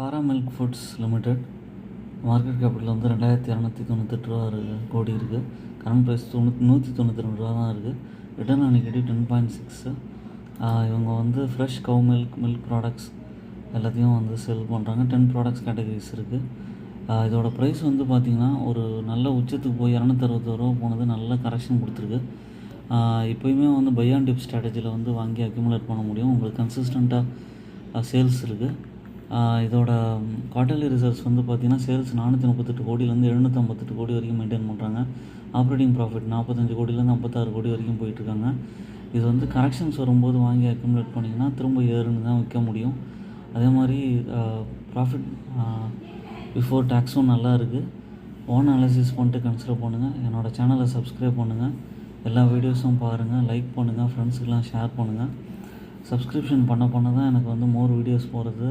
பாரா milk foods limited market capital வந்து 2298 கோடி இருக்குது. கரண்ட் ப்ரைஸ் 192 ரூபா தான் இருக்குது. Return on equity 10.6. இவங்க வந்து ஃப்ரெஷ் கவ் மில்க் ப்ராடக்ட்ஸ் எல்லாத்தையும் வந்து செல் பண்ணுறாங்க. 10 ப்ராடக்ட்ஸ் கேட்டகரிஸ் இருக்குது. இதோட ப்ரைஸ் வந்து பார்த்திங்கன்னா ஒரு நல்ல உச்சத்துக்கு போய் 261 ரூபா போனது, நல்ல கரெக்ஷன் கொடுத்துருக்கு. இப்போயுமே வந்து பை அண்ட் டிப் ஸ்ட்ராட்டஜியில் வந்து வாங்கி அக்யூமுலேட் பண்ண முடியும். உங்களுக்கு கன்சிஸ்டண்ட்டாக சேல்ஸ் இருக்குது. இதோட குவார்ட்டர்லி ரிசல்ட்ஸ் வந்து பார்த்திங்கன்னா சேல்ஸ் 438 கோடியிலேருந்து 758 கோடி வரைக்கும் மெயின்டைன் பண்ணுறாங்க. ஆப்ரேட்டிங் ப்ராஃபிட் 45 கோடியிலேருந்து 56 கோடி வரைக்கும் போயிட்டுருக்காங்க. இது வந்து கரெக்ஷன்ஸ் வரும்போது வாங்கி அக்யூமுலேட் பண்ணிங்கன்னா திரும்ப ஏறுன்னு தான் விற்க முடியும். அதே மாதிரி ப்ராஃபிட் பிஃபோர் டேக்ஸும் நல்லா இருக்குது. ஓன் அனாலிசிஸ் பண்ணிட்டு கன்சிடர் பண்ணுங்கள். என்னோடய சேனலை சப்ஸ்கிரைப் பண்ணுங்கள். எல்லா வீடியோஸும் பாருங்கள், லைக் பண்ணுங்கள், ஃப்ரெண்ட்ஸுக்கெலாம் ஷேர் பண்ணுங்கள். சப்ஸ்கிரிப்ஷன் பண்ண தான் எனக்கு வந்து மோர் வீடியோஸ் போகிறது